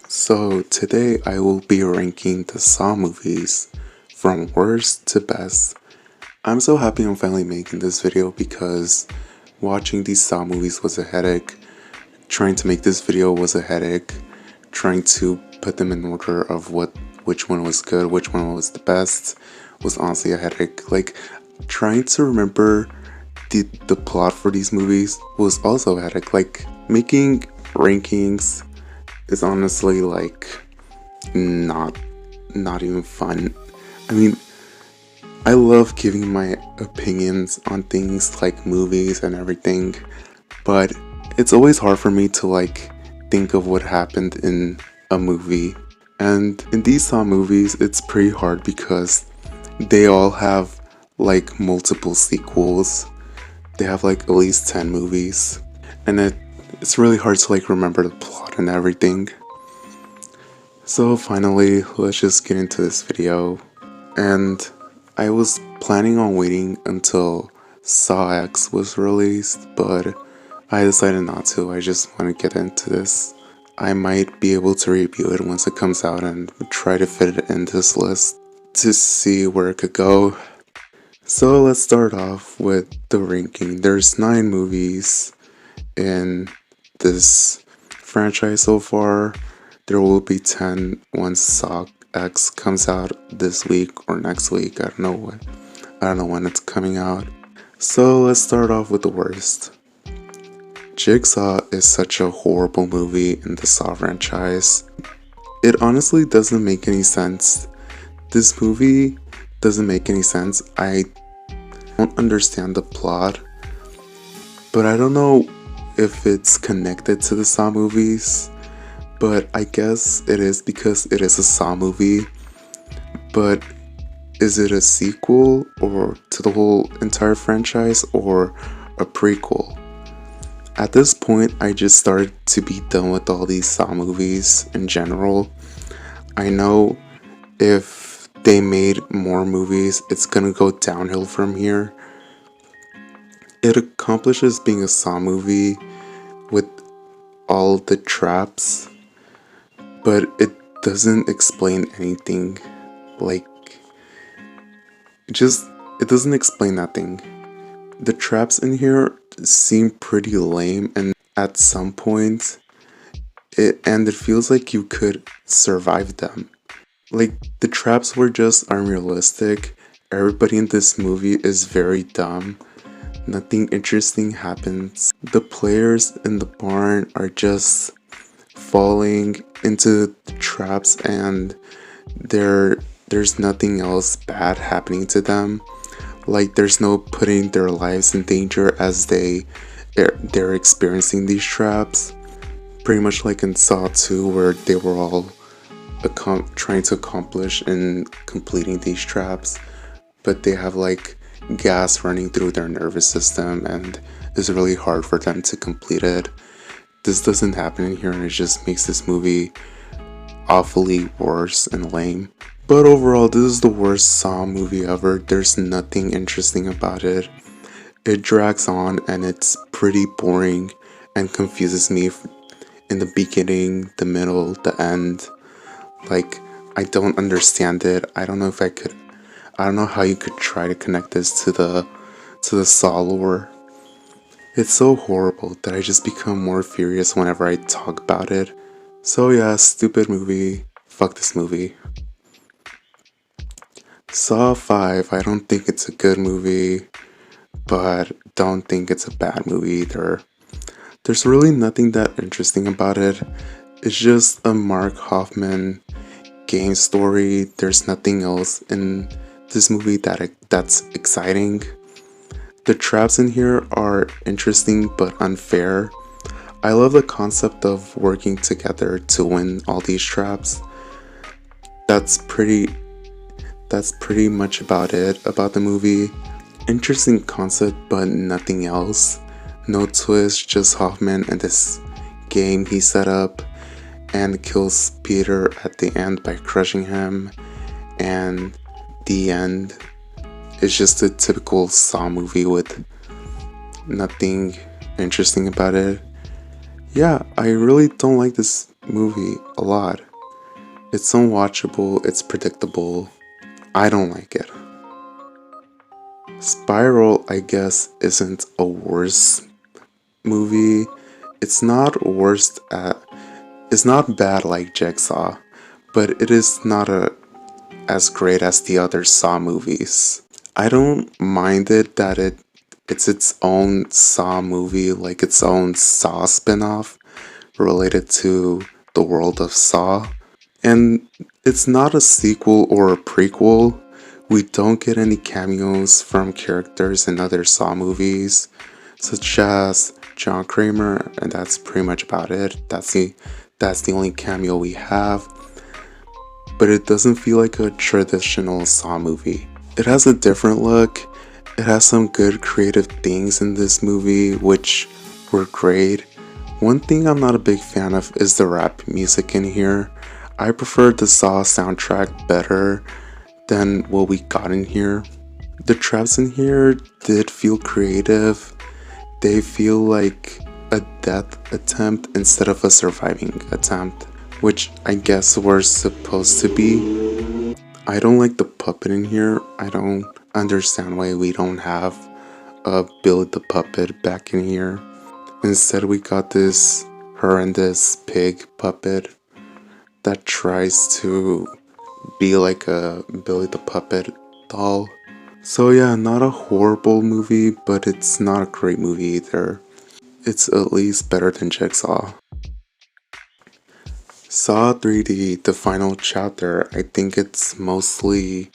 So today I will be ranking the Saw movies from worst to best. I'm so happy I'm finally making this video because watching these Saw movies was a headache. Trying to make this video was a headache. Trying to put them in order of which one was good, which one was the best was honestly a headache. Like trying to remember the plot for these movies was also a headache. Like making rankings is honestly like not even fun. I mean, I love giving my opinions on things like movies and everything, but it's always hard for me to like think of what happened in a movie. And in these Saw movies, it's pretty hard because they all have like multiple sequels. They have like at least 10 movies, and it's really hard to like remember the plot and everything. So finally, let's just get into this video. And I was planning on waiting until Saw X was released, but I decided not to. I just want to get into this. I might be able to review it once it comes out and try to fit it in this list to see where it could go. So let's start off with the ranking. There's 9 movies in this franchise so far. There will be 10 once Saw X comes out this week or next week. I don't know when it's coming out. So let's start off with the worst. Jigsaw is such a horrible movie in the Saw franchise. It honestly doesn't make any sense. This movie doesn't make any sense. I don't understand the plot, but I don't know if it's connected to the Saw movies, but I guess it is because it is a Saw movie. But is it a sequel or to the whole entire franchise or a prequel? At this point, I just started to be done with all these Saw movies in general. I know if they made more movies, it's gonna go downhill from here. It accomplishes being a Saw movie with all the traps, but it doesn't explain anything. Like, it doesn't explain nothing. The traps in here seem pretty lame, and at some point, it feels like you could survive them. Like, the traps were just unrealistic. Everybody in this movie is very dumb. Nothing interesting happens. The players in the barn are just falling into the traps, and there's nothing else bad happening to them. Like, there's no putting their lives in danger as they're experiencing these traps. Pretty much like in Saw 2, where they were all trying to accomplish in completing these traps, but they have like gas running through their nervous system and it's really hard for them to complete it. This doesn't happen in here, and it just makes this movie awfully worse and lame. But overall, this is the worst Saw movie ever. There's nothing interesting about it. It drags on and it's pretty boring and confuses me in the beginning, the middle, the end. Like, I don't understand it. I don't know how you could try to connect this to the Saw lore. It's so horrible that I just become more furious whenever I talk about it. So yeah, stupid movie. Fuck this movie. Saw 5, I don't think it's a good movie, but don't think it's a bad movie either. There's really nothing that interesting about it. It's just a Mark Hoffman game story. There's nothing else in this movie that's exciting. The traps in here are interesting but unfair. I love the concept of working together to win all these traps. That's pretty much about it about the movie. Interesting concept but nothing else. No twist, just Hoffman and this game he set up and kills Peter at the end by crushing him, and the end is just a typical Saw movie with nothing interesting about it. Yeah, I really don't like this movie a lot. It's unwatchable, it's predictable. I don't like it. Spiral, I guess, isn't a worse movie. It's not worst at it's not bad like Jigsaw, but it is not as great as the other Saw movies. I don't mind it that it's its own Saw movie, like its own Saw spin-off related to the world of Saw. And it's not a sequel or a prequel. We don't get any cameos from characters in other Saw movies, such as John Kramer, and that's pretty much about it. That's the only cameo we have. But it doesn't feel like a traditional Saw movie. It has a different look. It has some good creative things in this movie, which were great. One thing I'm not a big fan of is the rap music in here. I prefer the Saw soundtrack better than what we got in here. The traps in here did feel creative. They feel like a death attempt instead of a surviving attempt, which I guess we're supposed to be. I don't like the puppet in here. I don't understand why we don't have Billy the Puppet back in here. Instead, we got this horrendous pig puppet that tries to be like a Billy the Puppet doll. So yeah, not a horrible movie, but it's not a great movie either. It's at least better than Jigsaw. Saw 3D, the final chapter, I think it's mostly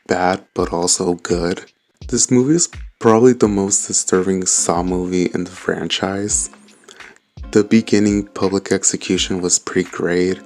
bad but also good. This movie is probably the most disturbing Saw movie in the franchise. The beginning public execution was pretty great.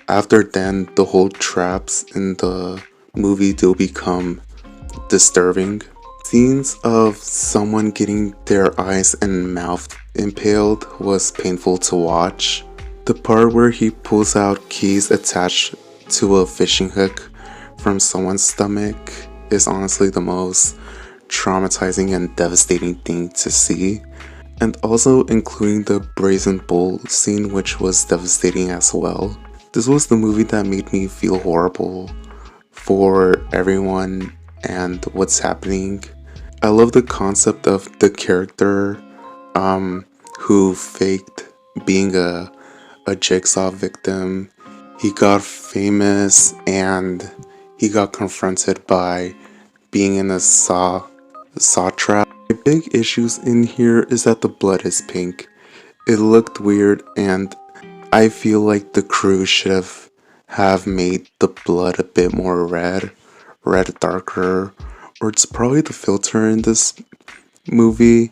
After then, the whole traps in the movie do become disturbing. Scenes of someone getting their eyes and mouth impaled was painful to watch. The part where he pulls out keys attached to a fishing hook from someone's stomach is honestly the most traumatizing and devastating thing to see. And also including the brazen bull scene, which was devastating as well. This was the movie that made me feel horrible for everyone and what's happening. I love the concept of the character who faked being a Jigsaw victim. He got famous and he got confronted by being in a saw trap. My big issues in here is that the blood is pink. It looked weird, and I feel like the crew should have made the blood a bit more red darker, or it's probably the filter in this movie.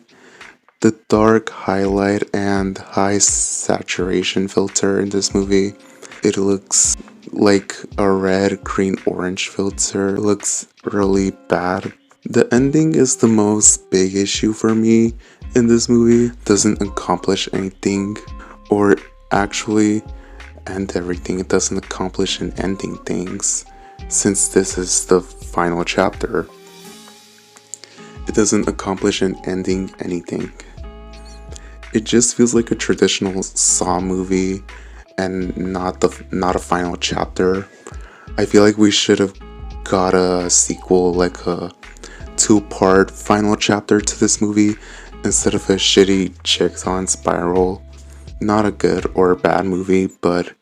The dark highlight and high saturation filter in this movie, it looks like a red, green, orange filter. It looks really bad. The ending is the most big issue for me in this movie. It doesn't accomplish anything, or actually end everything. It doesn't accomplish in ending things. Since this is the final chapter, it doesn't accomplish in ending anything. It just feels like a traditional Saw movie and not a final chapter. I feel like we should have got a sequel, like a 2-part final chapter to this movie instead of a shitty Jigsaw and Spiral. Not a good or a bad movie, but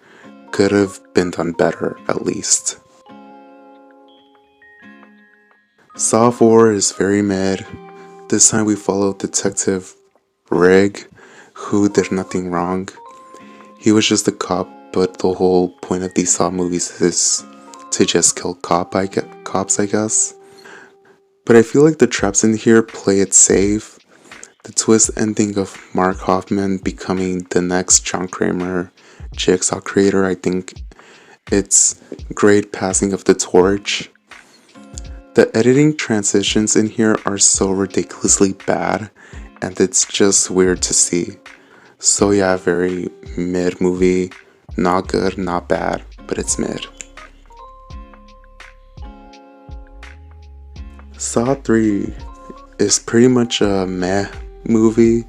could have been done better at least. Saw 4 is very mid. This time we follow Detective Rigg, who did nothing wrong. He was just a cop, but the whole point of these Saw movies is to just kill cops, I guess. But I feel like the traps in here play it safe. The twist ending of Mark Hoffman becoming the next John Kramer Jigsaw creator, I think it's great passing of the torch. The editing transitions in here are so ridiculously bad, and it's just weird to see. So yeah, very mid movie. Not good, not bad, but it's mid. Saw 3 is pretty much a meh movie,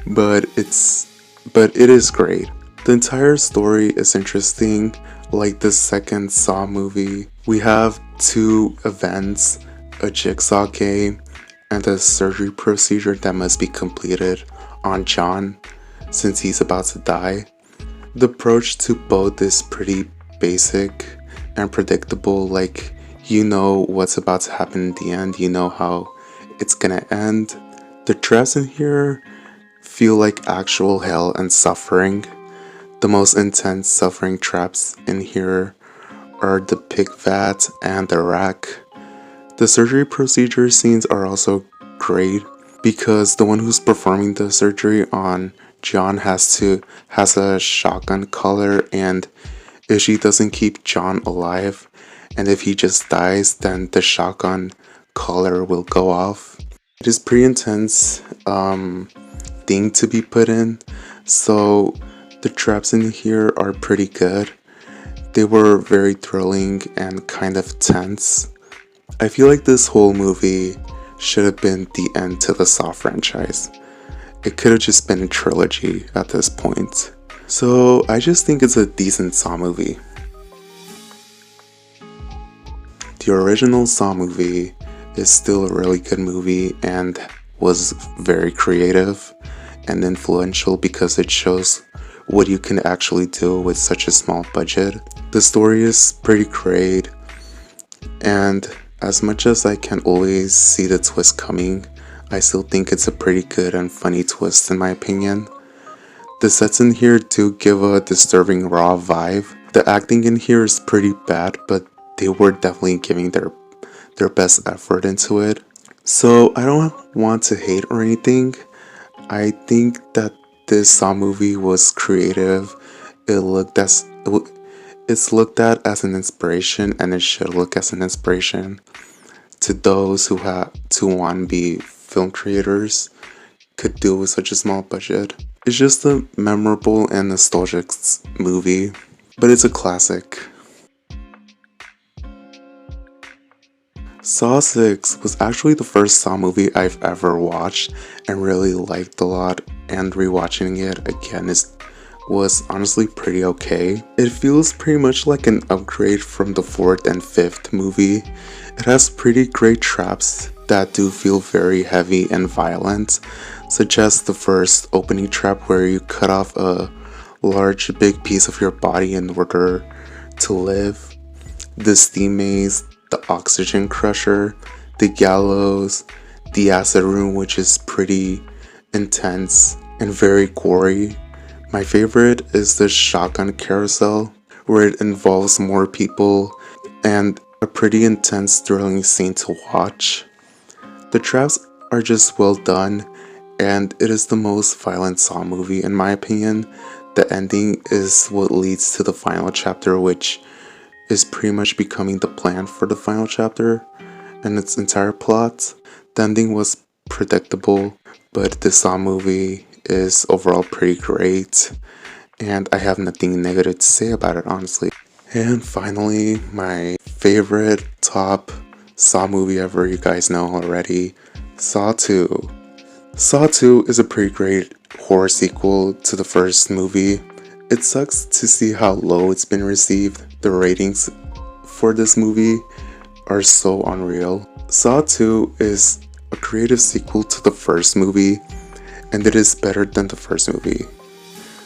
but it is great. The entire story is interesting, like the second Saw movie. We have two events, a jigsaw game, and a surgery procedure that must be completed on John since he's about to die. The approach to both is pretty basic and predictable, like you know what's about to happen in the end, you know how it's gonna end. The traps in here feel like actual hell and suffering. The most intense suffering traps in here are the pig vat and the rack. The surgery procedure scenes are also great because the one who's performing the surgery on John has a shotgun collar, and if she doesn't keep John alive and if he just dies, then the shotgun collar will go off. It is pretty intense thing to be put in, so the traps in here are pretty good. They were very thrilling and kind of tense. I feel like this whole movie should have been the end to the Saw franchise. It could have just been a trilogy at this point. So I just think it's a decent Saw movie. The original Saw movie is still a really good movie and was very creative and influential because it shows what you can actually do with such a small budget. The story is pretty great, and as much as I can always see the twist coming, I still think it's a pretty good and funny twist in my opinion. The sets in here do give a disturbing raw vibe. The acting in here is pretty bad, but they were definitely giving their best effort into it. So I don't want to hate or anything. I think that this Saw movie was creative. It's looked at as an inspiration, and it should look as an inspiration to those who want to be film creators could do with such a small budget. It's just a memorable and nostalgic movie, but it's a classic. Saw 6 was actually the first Saw movie I've ever watched and really liked a lot, and rewatching it again was honestly pretty okay. It feels pretty much like an upgrade from the 4th and 5th movie. It has pretty great traps that do feel very heavy and violent, such as the first opening trap where you cut off a large big piece of your body in order to live, the steam maze, the oxygen crusher, the gallows, the acid room, which is pretty intense and very gory. My favorite is the shotgun carousel, where it involves more people and a pretty intense thrilling scene to watch. The traps are just well done, and it is the most violent Saw movie in my opinion. The ending is what leads to the final chapter, which is pretty much becoming the plan for the final chapter and its entire plot. The ending was predictable, but the Saw movie is overall pretty great, and I have nothing negative to say about it, honestly. And finally, my favorite top Saw movie ever, you guys know already, Saw 2. Saw 2 is a pretty great horror sequel to the first movie. It sucks to see how low it's been received. The ratings for this movie are so unreal. Saw 2 is a creative sequel to the first movie, and it is better than the first movie.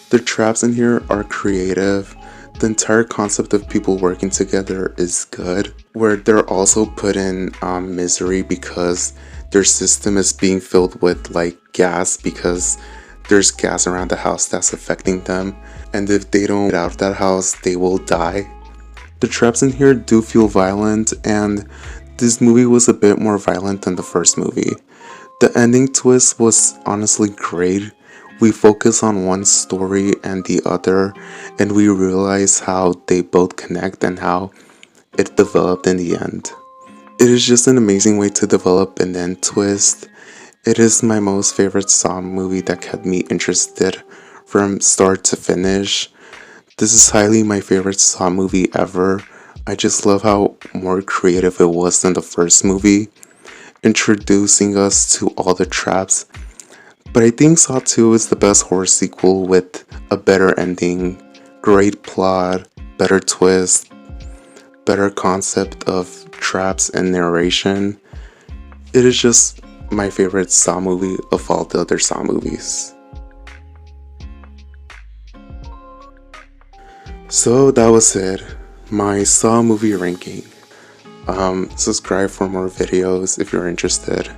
The traps in here are creative. The entire concept of people working together is good, where they're also put in misery because their system is being filled with like gas, because there's gas around the house that's affecting them, and if they don't get out of that house, they will die. The traps in here do feel violent, and this movie was a bit more violent than the first movie. The ending twist was honestly great. We focus on one story and the other, and we realize how they both connect and how it developed in the end. It is just an amazing way to develop an end twist. It is my most favorite Saw movie that kept me interested from start to finish. This is highly my favorite Saw movie ever. I just love how more creative it was than the first movie, introducing us to all the traps. But I think Saw 2 is the best horror sequel with a better ending, great plot, better twist, better concept of traps and narration. It is just my favorite Saw movie of all the other Saw movies. So that was it, my Saw movie ranking. Subscribe for more videos if you're interested,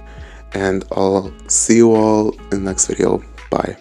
and I'll see you all in the next video. Bye.